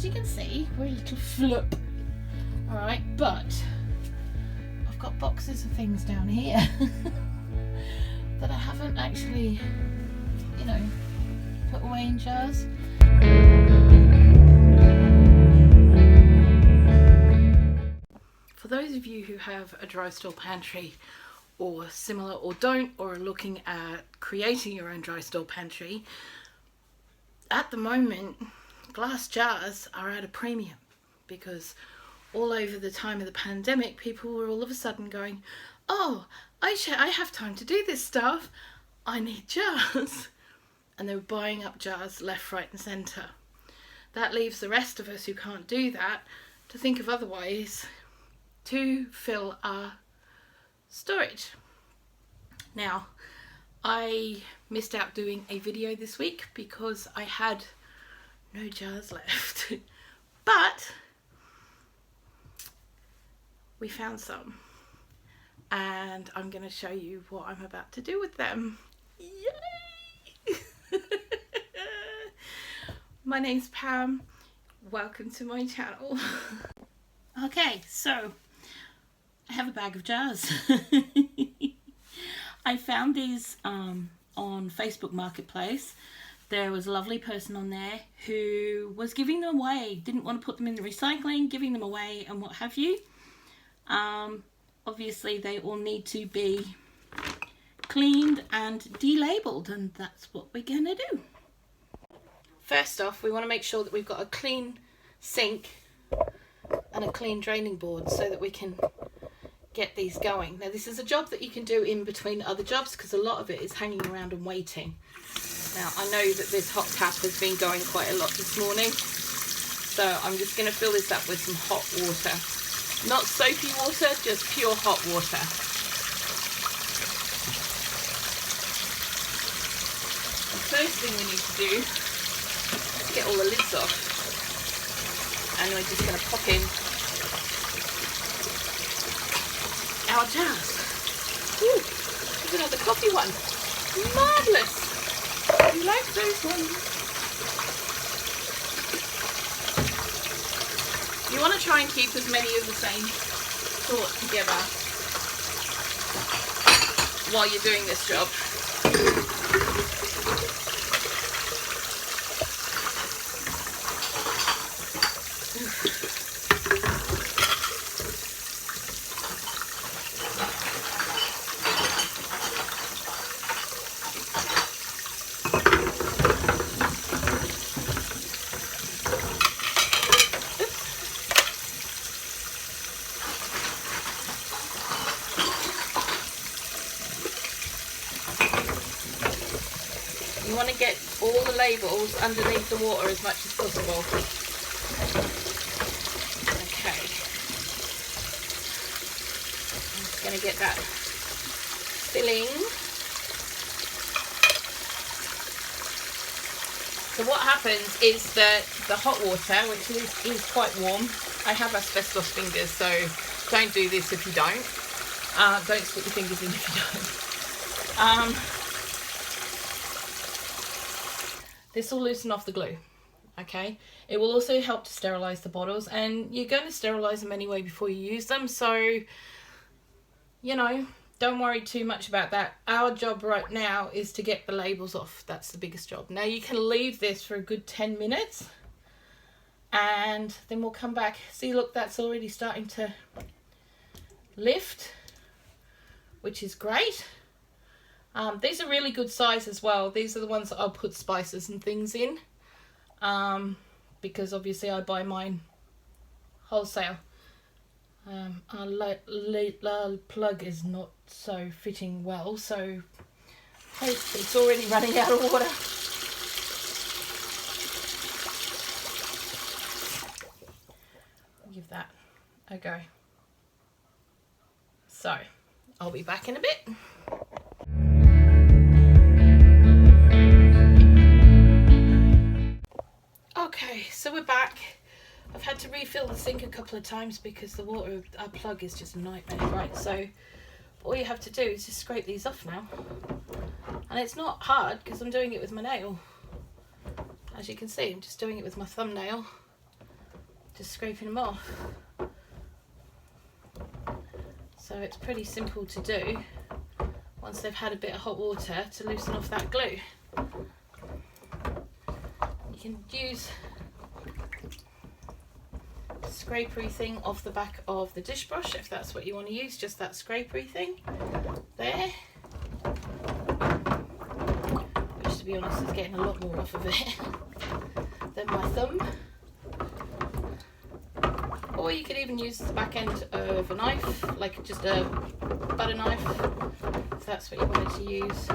as you can see, we're a little flip. Alright, but I've got boxes of things down here that I haven't actually, you know, put away in jars. For those of you who have a dry store pantry or similar, or don't, or are looking at creating your own dry store pantry, at the moment glass jars are at a premium because all over the time of the pandemic people were all of a sudden going, oh, I have time to do this stuff, I need jars. And they were buying up jars left, right and centre. That leaves the rest of us who can't do that to think of other ways to fill our storage. Now, I missed out doing a video this week because I had no jars left, but we found some and I'm going to show you what I'm about to do with them. Yay! My name's Pam, welcome to my channel. Okay, so I have a bag of jars. I found these on Facebook Marketplace. There was a lovely person on there who was giving them away, didn't want to put them in the recycling, giving them away and what have you. Obviously they all need to be cleaned and delabeled, and that's what we're going to do. First off, we want to make sure that we've got a clean sink and a clean draining board so that we can get these going. Now this is a job that you can do in between other jobs because a lot of it is hanging around and waiting. Now I know that this hot tap has been going quite a lot this morning, so I'm just going to fill this up with some hot water. Not soapy water, just pure hot water. The first thing we need to do is get all the lids off, and we're just going to pop in our jars. Ooh, there's another coffee one. Marvellous. You like those ones? You want to try and keep as many of the same sort together while you're doing this job. You want to get all the labels underneath the water as much as possible. Okay. I'm just going to get that filling. So what happens is that the hot water, which is quite warm, I have asbestos fingers, so don't do this if you don't. Don't stick your fingers in if you don't. This will loosen off the glue, okay? It will also help to sterilise the bottles, and you're going to sterilise them anyway before you use them, so, you know, don't worry too much about that. Our job right now is to get the labels off. That's the biggest job. Now you can leave this for a good 10 minutes, and then we'll come back. See, look, that's already starting to lift, which is great. These are really good size as well. These are the ones that I'll put spices and things in, because obviously I buy mine wholesale. Our plug is not so fitting well, so hopefully it's already running out of water. I'll give that a go. So I'll be back in a bit. Okay, so we're back. I've had to refill the sink a couple of times because the water, our plug is just a nightmare, right? So all you have to do is just scrape these off now. And it's not hard because I'm doing it with my nail. As you can see, I'm just doing it with my thumbnail. just scraping them off. So it's pretty simple to do once they've had a bit of hot water to loosen off that glue. You can use a scrapery thing off the back of the dish brush if that's what you want to use, just that scrapery thing there, which to be honest is getting a lot more off of it than my thumb. Or you could even use the back end of a knife, like just a butter knife, if that's what you wanted to use.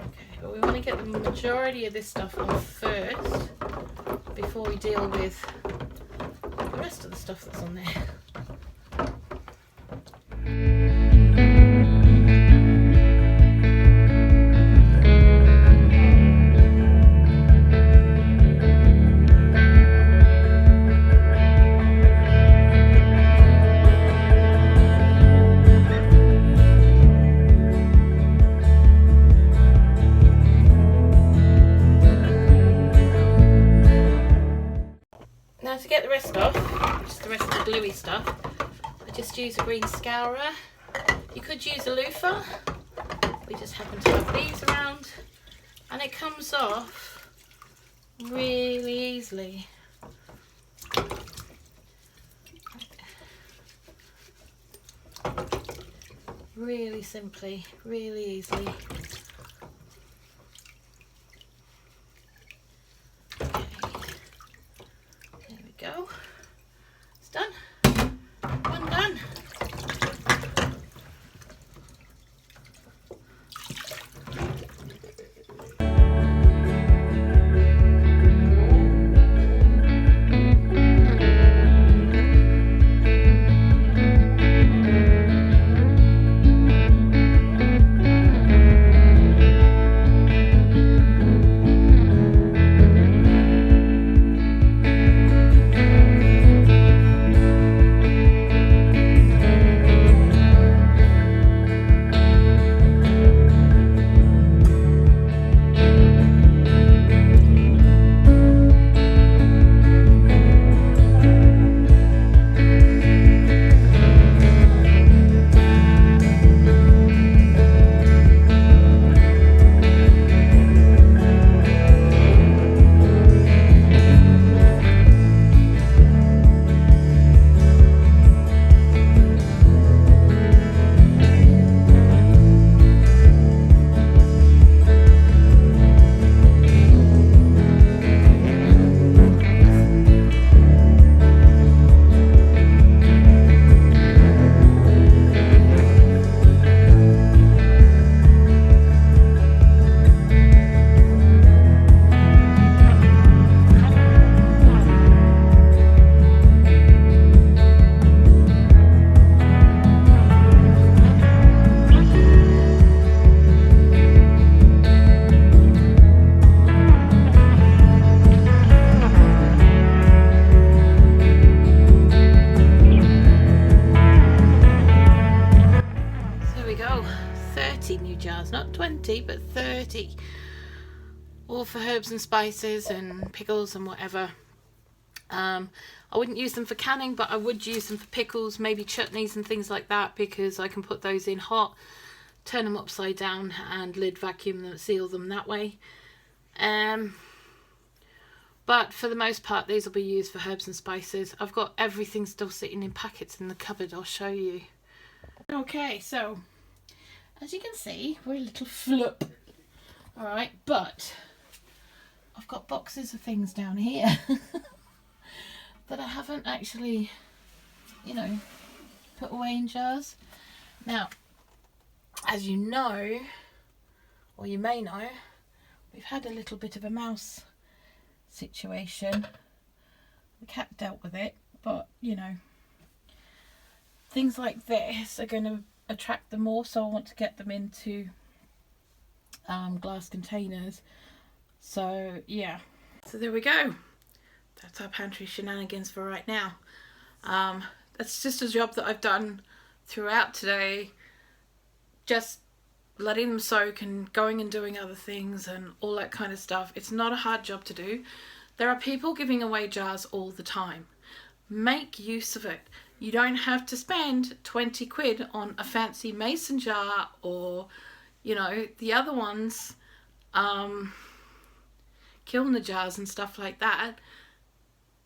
Okay, but we want to get the majority of this stuff off first before we deal with the rest of the stuff that's on there. Now to get the rest off, just the rest of the gluey stuff, I just use a green scourer. You could use a loofah, we just happen to have these around, and it comes off really easily. Really simply, really easily. Go. It's done. One done. Not 20 but 30, all for herbs and spices and pickles and whatever. I wouldn't use them for canning, but I would use them for pickles, maybe chutneys and things like that, because I can put those in hot, turn them upside down and lid vacuum them, seal them that way. But for the most part these will be used for herbs and spices. I've got everything still sitting in packets in the cupboard, I'll show you. Okay, so as you can see, we're a little flip. Alright, but I've got boxes of things down here that I haven't actually, you know, put away in jars. Now, as you know, or you may know, we've had a little bit of a mouse situation. The cat dealt with it, but, you know, things like this are going to attract them more, so I want to get them into glass containers. So yeah, so there we go, that's our pantry shenanigans for right now. That's just a job that I've done throughout today, just letting them soak and going and doing other things and all that kind of stuff. It's not a hard job to do. There are people giving away jars all the time. Make use of it. You don't have to spend 20 quid on a fancy mason jar or, you know, the other ones, kiln the jars and stuff like that,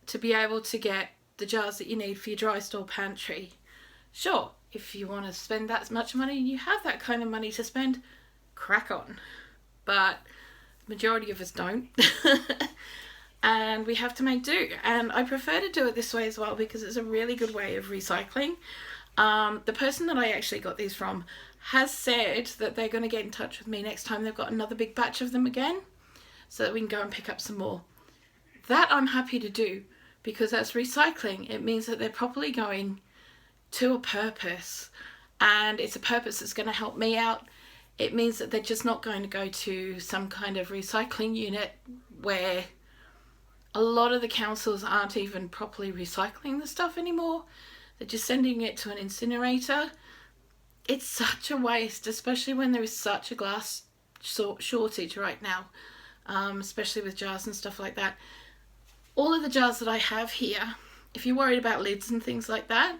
to be able to get the jars that you need for your dry store pantry. Sure, if you want to spend that much money and you have that kind of money to spend, crack on. But majority of us don't. And we have to make do. And I prefer to do it this way as well because it's a really good way of recycling. The person that I actually got these from has said that they're going to get in touch with me next time they've got another big batch of them again, so that we can go and pick up some more. That I'm happy to do because that's recycling. It means that they're properly going to a purpose, and it's a purpose that's going to help me out. It means that they're just not going to go to some kind of recycling unit where a lot of the councils aren't even properly recycling the stuff anymore. They're just sending it to an incinerator. It's such a waste, especially when there is such a glass shortage right now, especially with jars and stuff like that. All of the jars that I have here, if you're worried about lids and things like that,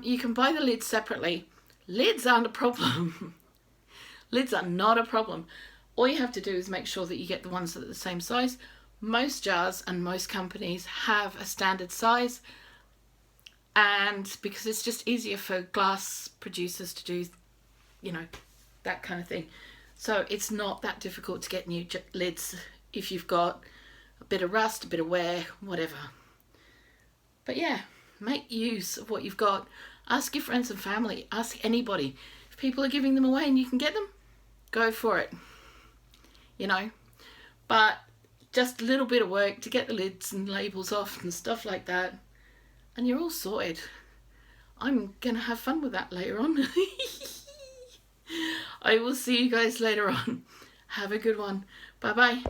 you can buy the lids separately. Lids aren't a problem. Lids are not a problem. All you have to do is make sure that you get the ones that are the same size. Most jars and most companies have a standard size, and because it's just easier for glass producers to do, you know, that kind of thing. So it's not that difficult to get new lids if you've got a bit of rust, a bit of wear, whatever. But yeah, make use of what you've got. Ask your friends and family. Ask anybody. If people are giving them away and you can get them, go for it. You know, but just a little bit of work to get the lids and labels off and stuff like that, and you're all sorted. I'm gonna have fun with that later on. I will see you guys later on. Have a good one. Bye bye.